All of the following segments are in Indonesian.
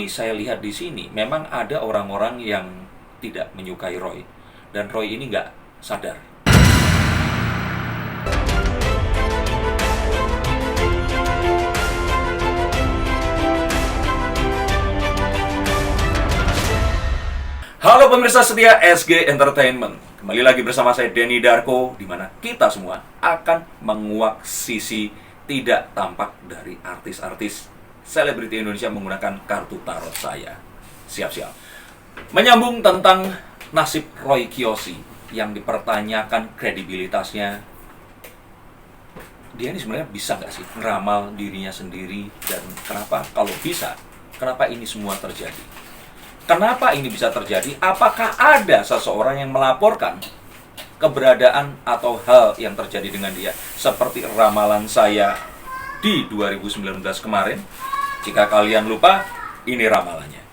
Tetapi saya lihat di sini memang ada orang-orang yang tidak menyukai Roy, dan Roy ini nggak sadar. Halo pemirsa setia SG Entertainment. Kembali lagi bersama saya Denny Darko, di mana kita semua akan menguak sisi tidak tampak dari artis-artis selebriti Indonesia menggunakan kartu tarot saya. Siap-siap. Menyambung tentang nasib Roy Kiyoshi yang dipertanyakan kredibilitasnya. Dia ini sebenarnya bisa nggak sih ngeramal dirinya sendiri, dan kenapa kalau bisa, kenapa ini semua terjadi? Kenapa ini bisa terjadi? Apakah ada seseorang yang melaporkan keberadaan atau hal yang terjadi dengan dia? Seperti ramalan saya di 2019 kemarin. Jika kalian lupa, ini ramalannya.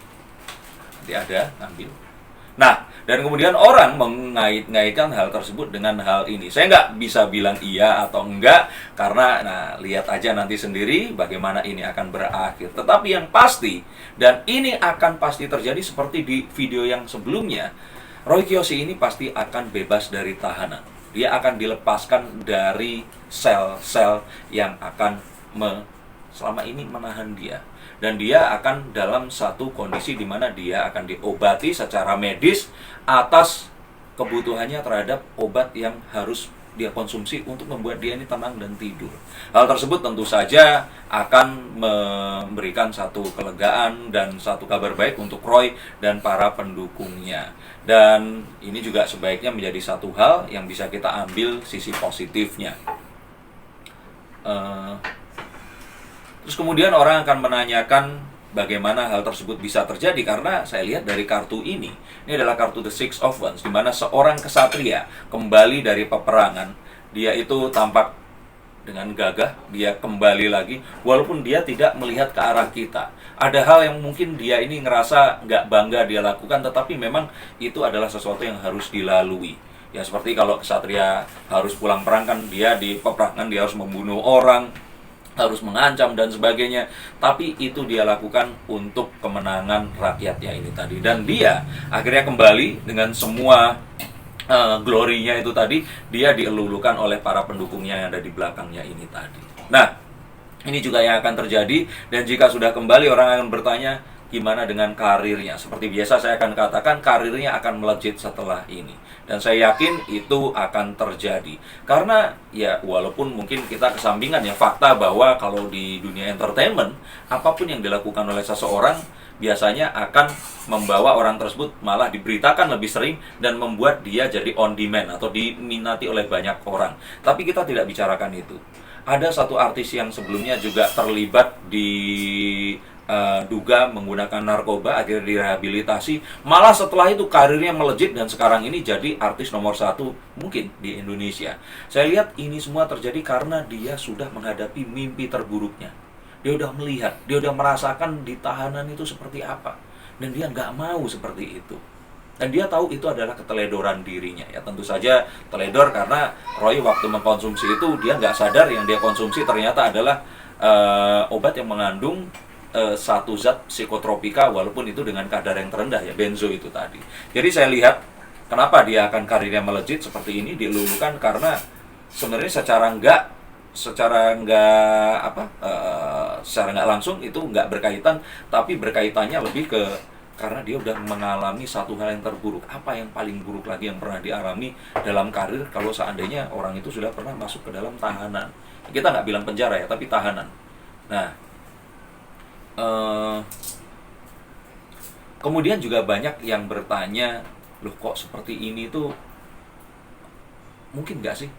Nanti ada, ambil. Nah, dan kemudian orang mengait-ngaitkan hal tersebut dengan hal ini. Saya nggak bisa bilang iya atau enggak, karena lihat aja nanti sendiri bagaimana ini akan berakhir. Tetapi yang pasti, dan ini akan pasti terjadi seperti di video yang sebelumnya, Roy Kiyoshi ini pasti akan bebas dari tahanan. Dia akan dilepaskan dari sel-sel yang akan selama ini menahan dia. Dan dia akan dalam satu kondisi di mana dia akan diobati secara medis atas kebutuhannya terhadap obat yang harus dia konsumsi untuk membuat dia ini tenang dan tidur. Hal tersebut tentu saja akan memberikan satu kelegaan dan satu kabar baik untuk Roy dan para pendukungnya. Dan ini juga sebaiknya menjadi satu hal yang bisa kita ambil sisi positifnya. Terus kemudian orang akan menanyakan bagaimana hal tersebut bisa terjadi, karena saya lihat dari kartu ini adalah kartu The Six of Wands, di mana seorang kesatria kembali dari peperangan. Dia itu tampak dengan gagah, dia kembali lagi, walaupun dia tidak melihat ke arah kita. Ada hal yang mungkin dia ini ngerasa nggak bangga dia lakukan, tetapi memang itu adalah sesuatu yang harus dilalui. Ya seperti kalau kesatria harus pulang perang kan, dia di peperangan dia harus membunuh orang, harus mengancam dan sebagainya, tapi itu dia lakukan untuk kemenangan rakyatnya ini tadi. Dan dia akhirnya kembali dengan semua glorinya itu tadi, dia dielulukan oleh para pendukungnya yang ada di belakangnya ini tadi. Nah, ini juga yang akan terjadi, dan jika sudah kembali orang akan bertanya, gimana dengan karirnya? Seperti biasa saya akan katakan, karirnya akan melejit setelah ini. Dan saya yakin itu akan terjadi. Karena ya walaupun mungkin kita kesampingan ya fakta bahwa kalau di dunia entertainment, apapun yang dilakukan oleh seseorang biasanya akan membawa orang tersebut malah diberitakan lebih sering dan membuat dia jadi on demand atau diminati oleh banyak orang. Tapi kita tidak bicarakan itu. Ada satu artis yang sebelumnya juga terlibat di duga menggunakan narkoba, akhirnya direhabilitasi, malah setelah itu karirnya melejit dan sekarang ini jadi artis nomor 1 mungkin di Indonesia. Saya lihat ini semua terjadi karena dia sudah menghadapi mimpi terburuknya. Dia udah melihat, dia udah merasakan di tahanan itu seperti apa, dan dia nggak mau seperti itu. Dan dia tahu itu adalah keteledoran dirinya. Ya tentu saja teledor karena Roy waktu mengkonsumsi itu dia nggak sadar yang dia konsumsi ternyata adalah obat yang mengandung satu zat psikotropika, walaupun itu dengan kadar yang terendah ya, benzo itu tadi. Jadi saya lihat kenapa dia akan karirnya melejit seperti ini, dilulukan karena sebenarnya secara nggak langsung itu nggak berkaitan, tapi berkaitannya lebih ke karena dia udah mengalami satu hal yang terburuk. Apa yang paling buruk lagi yang pernah dialami dalam karir kalau seandainya orang itu sudah pernah masuk ke dalam tahanan? Kita nggak bilang penjara ya, tapi tahanan. Nah, kemudian juga banyak yang bertanya, loh kok seperti ini tuh, mungkin nggak sih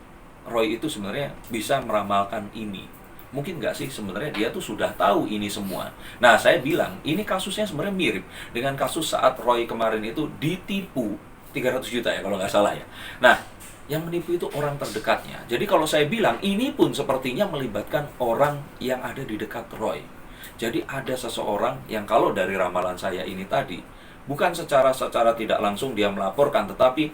Roy itu sebenarnya bisa meramalkan ini? Mungkin nggak sih sebenarnya dia tuh sudah tahu ini semua? Nah, saya bilang ini kasusnya sebenarnya mirip dengan kasus saat Roy kemarin itu ditipu 300 juta ya kalau nggak salah ya. Nah, yang menipu itu orang terdekatnya. Jadi kalau saya bilang ini pun sepertinya melibatkan orang yang ada di dekat Roy. Jadi ada seseorang yang kalau dari ramalan saya ini tadi, bukan secara tidak langsung dia melaporkan, tetapi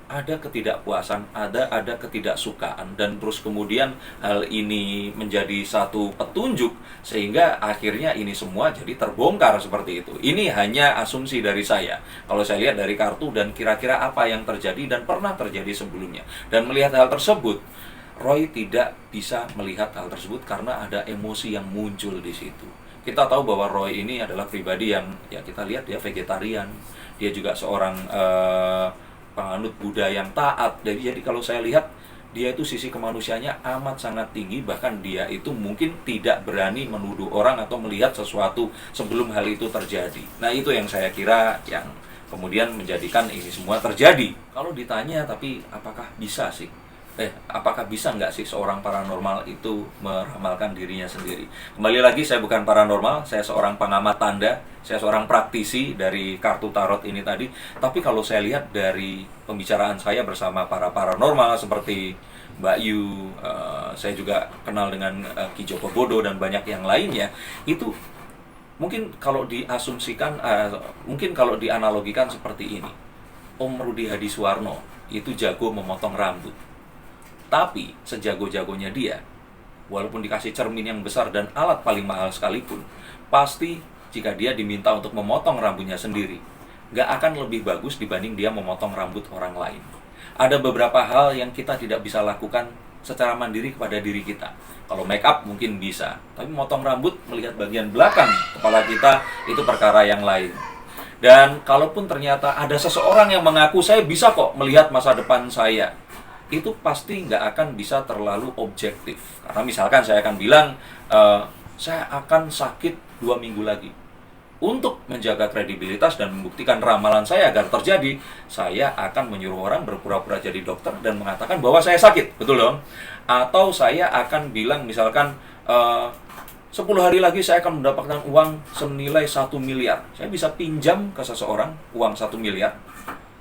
ada ketidakpuasan, ada ketidaksukaan, dan terus kemudian hal ini menjadi satu petunjuk sehingga akhirnya ini semua jadi terbongkar seperti itu. Ini hanya asumsi dari saya. Kalau saya lihat dari kartu dan kira-kira apa yang terjadi dan pernah terjadi sebelumnya, dan melihat hal tersebut, Roy tidak bisa melihat hal tersebut karena ada emosi yang muncul di situ. Kita tahu bahwa Roy ini adalah pribadi yang, ya kita lihat dia vegetarian, dia juga seorang penganut Buddha yang taat. Jadi kalau saya lihat dia itu sisi kemanusiaannya amat sangat tinggi, bahkan dia itu mungkin tidak berani menuduh orang atau melihat sesuatu sebelum hal itu terjadi. Nah, itu yang saya kira yang kemudian menjadikan ini semua terjadi. Kalau ditanya, tapi apakah bisa sih? Apakah bisa nggak sih seorang paranormal itu meramalkan dirinya sendiri? Kembali lagi, saya bukan paranormal, saya seorang pengamat tanda, saya seorang praktisi dari kartu tarot ini tadi. Tapi kalau saya lihat dari pembicaraan saya bersama para paranormal seperti Mbak Yu, saya juga kenal dengan Ki Joko Bodo dan banyak yang lainnya, itu mungkin kalau diasumsikan, mungkin kalau dianalogikan seperti ini. Om Rudi Hadiswarno itu jago memotong rambut. Tapi sejago-jagonya dia, walaupun dikasih cermin yang besar dan alat paling mahal sekalipun, pasti jika dia diminta untuk memotong rambutnya sendiri, nggak akan lebih bagus dibanding dia memotong rambut orang lain. Ada beberapa hal yang kita tidak bisa lakukan secara mandiri kepada diri kita. Kalau make up mungkin bisa, tapi memotong rambut, melihat bagian belakang kepala kita, itu perkara yang lain. Dan kalaupun ternyata ada seseorang yang mengaku saya bisa kok melihat masa depan saya, itu pasti nggak akan bisa terlalu objektif. Karena misalkan saya akan bilang, saya akan sakit 2 minggu lagi. Untuk menjaga kredibilitas dan membuktikan ramalan saya agar terjadi, saya akan menyuruh orang berpura-pura jadi dokter dan mengatakan bahwa saya sakit, betul dong? Atau saya akan bilang misalkan, 10 hari lagi saya akan mendapatkan uang senilai 1 miliar. Saya bisa pinjam ke seseorang uang 1 miliar,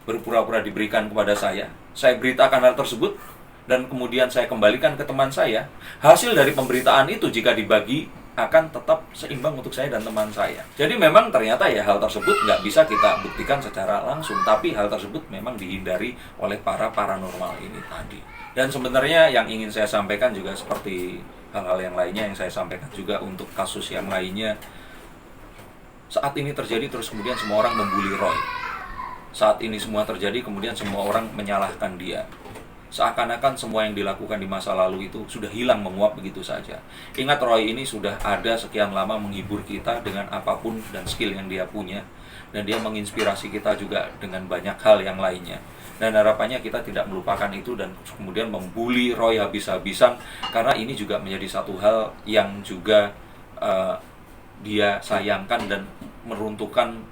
berpura-pura diberikan kepada saya beritakan hal tersebut, dan kemudian saya kembalikan ke teman saya. Hasil dari pemberitaan itu jika dibagi akan tetap seimbang untuk saya dan teman saya. Jadi memang ternyata ya hal tersebut nggak bisa kita buktikan secara langsung, tapi hal tersebut memang dihindari oleh para paranormal ini tadi. Dan sebenarnya yang ingin saya sampaikan juga seperti hal-hal yang lainnya yang saya sampaikan juga untuk kasus yang lainnya. Saat ini terjadi terus kemudian semua orang membuli Roy. Saat ini semua terjadi, kemudian semua orang menyalahkan dia. Seakan-akan semua yang dilakukan di masa lalu itu sudah hilang menguap begitu saja. Ingat, Roy ini sudah ada sekian lama menghibur kita dengan apapun dan skill yang dia punya. Dan dia menginspirasi kita juga dengan banyak hal yang lainnya. Dan harapannya kita tidak melupakan itu dan kemudian membuli Roy habis-habisan. Karena ini juga menjadi satu hal yang juga dia sayangkan dan meruntuhkan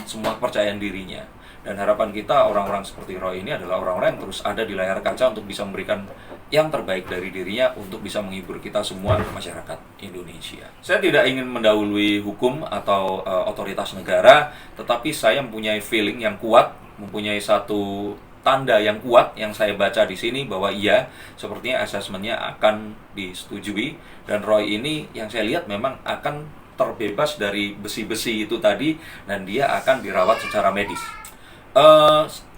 semua kepercayaan dirinya. Dan harapan kita orang-orang seperti Roy ini adalah orang-orang yang terus ada di layar kaca untuk bisa memberikan yang terbaik dari dirinya untuk bisa menghibur kita semua masyarakat Indonesia. Saya tidak ingin mendahului hukum atau otoritas negara, tetapi saya mempunyai feeling yang kuat, mempunyai satu tanda yang kuat yang saya baca di sini bahwa iya, sepertinya asesmennya akan disetujui, dan Roy ini yang saya lihat memang akan terbebas dari besi-besi itu tadi, dan dia akan dirawat secara medis.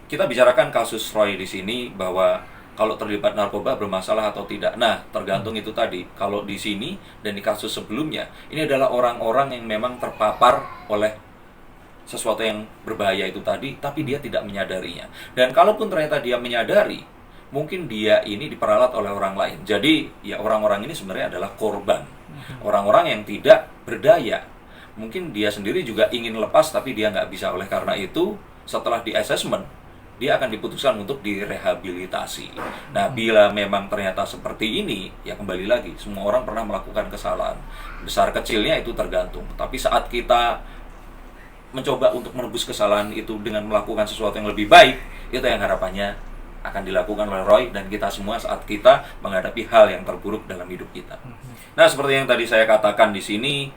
Kita bicarakan kasus Roy di sini bahwa kalau terlibat narkoba bermasalah atau tidak. Nah, tergantung itu tadi. Kalau di sini dan di kasus sebelumnya, ini adalah orang-orang yang memang terpapar oleh sesuatu yang berbahaya itu tadi, tapi dia tidak menyadarinya. Dan kalaupun ternyata dia menyadari, mungkin dia ini diperalat oleh orang lain. Jadi, ya orang-orang ini sebenarnya adalah korban. Orang-orang yang tidak berdaya. Mungkin dia sendiri juga ingin lepas, tapi dia nggak bisa. Oleh karena itu, setelah di assessment, dia akan diputuskan untuk direhabilitasi. Nah, bila memang ternyata seperti ini, ya kembali lagi, semua orang pernah melakukan kesalahan. Besar kecilnya itu tergantung. Tapi saat kita mencoba untuk menebus kesalahan itu dengan melakukan sesuatu yang lebih baik, itu yang harapannya akan dilakukan oleh Roy dan kita semua saat kita menghadapi hal yang terburuk dalam hidup kita. Nah, seperti yang tadi saya katakan di sini,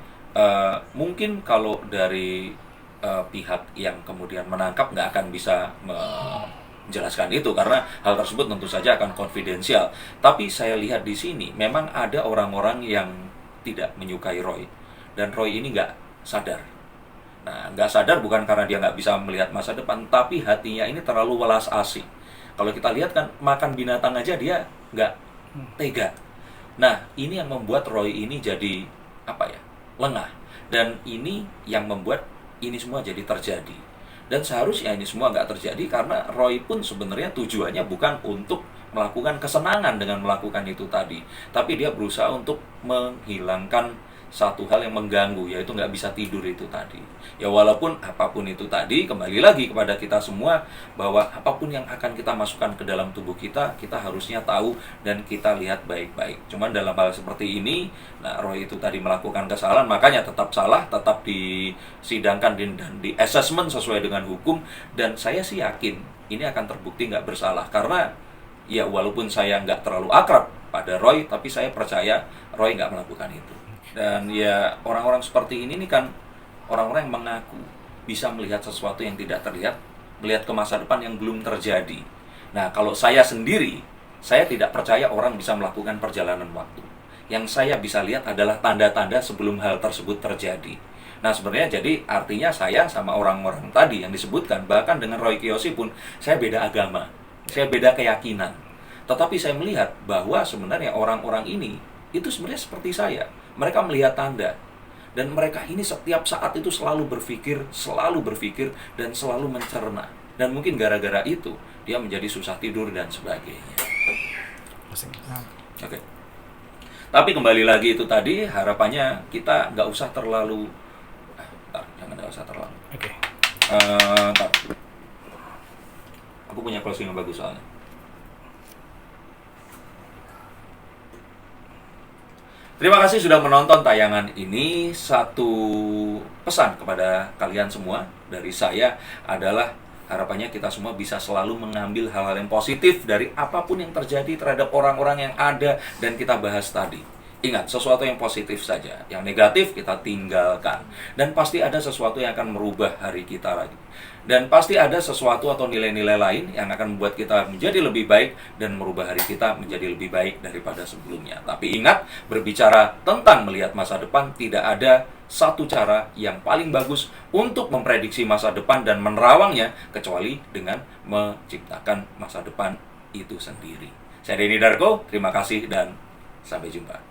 mungkin kalau dari pihak yang kemudian menangkap nggak akan bisa menjelaskan itu karena hal tersebut tentu saja akan konfidensial. Tapi saya lihat di sini memang ada orang-orang yang tidak menyukai Roy, dan Roy ini nggak sadar. Nah, nggak sadar bukan karena dia nggak bisa melihat masa depan, tapi hatinya ini terlalu welas asih. Kalau kita lihat kan, makan binatang aja dia nggak tega. Nah, ini yang membuat Roy ini jadi lengah. Dan ini yang membuat ini semua jadi terjadi. Dan seharusnya ini semua nggak terjadi karena Roy pun sebenarnya tujuannya bukan untuk melakukan kesenangan dengan melakukan itu tadi, tapi dia berusaha untuk menghilangkan satu hal yang mengganggu, yaitu nggak bisa tidur itu tadi. Ya walaupun apapun itu tadi, kembali lagi kepada kita semua, bahwa apapun yang akan kita masukkan ke dalam tubuh kita, kita harusnya tahu dan kita lihat baik-baik. Cuman dalam hal seperti ini, nah Roy itu tadi melakukan kesalahan, makanya tetap salah, tetap disidangkan dan di assessment sesuai dengan hukum. Dan saya sih yakin ini akan terbukti nggak bersalah, karena ya walaupun saya nggak terlalu akrab pada Roy, tapi saya percaya Roy nggak melakukan itu. Dan ya orang-orang seperti ini nih kan orang-orang yang mengaku bisa melihat sesuatu yang tidak terlihat, melihat ke masa depan yang belum terjadi. Nah, kalau saya sendiri, saya tidak percaya orang bisa melakukan perjalanan waktu. Yang saya bisa lihat adalah tanda-tanda sebelum hal tersebut terjadi. Nah, sebenarnya jadi artinya saya sama orang-orang tadi yang disebutkan, bahkan dengan Roy Kiyoshi pun, saya beda agama, saya beda keyakinan. Tetapi saya melihat bahwa sebenarnya orang-orang ini itu sebenarnya seperti saya. Mereka melihat tanda, dan mereka ini setiap saat itu selalu berpikir, dan selalu mencerna. Dan mungkin gara-gara itu dia menjadi susah tidur dan sebagainya. Oke. Tapi kembali lagi itu tadi, harapannya kita nggak usah terlalu nggak usah terlalu. Oke. Aku punya closing yang bagus soalnya. Terima kasih sudah menonton tayangan ini. Satu pesan kepada kalian semua dari saya adalah harapannya kita semua bisa selalu mengambil hal-hal yang positif dari apapun yang terjadi terhadap orang-orang yang ada dan kita bahas tadi. Ingat, sesuatu yang positif saja. Yang negatif kita tinggalkan. Dan pasti ada sesuatu yang akan merubah hari kita lagi. Dan pasti ada sesuatu atau nilai-nilai lain yang akan membuat kita menjadi lebih baik dan merubah hari kita menjadi lebih baik daripada sebelumnya. Tapi ingat, berbicara tentang melihat masa depan, tidak ada satu cara yang paling bagus untuk memprediksi masa depan dan menerawangnya kecuali dengan menciptakan masa depan itu sendiri. Saya Denny Darko, terima kasih dan sampai jumpa.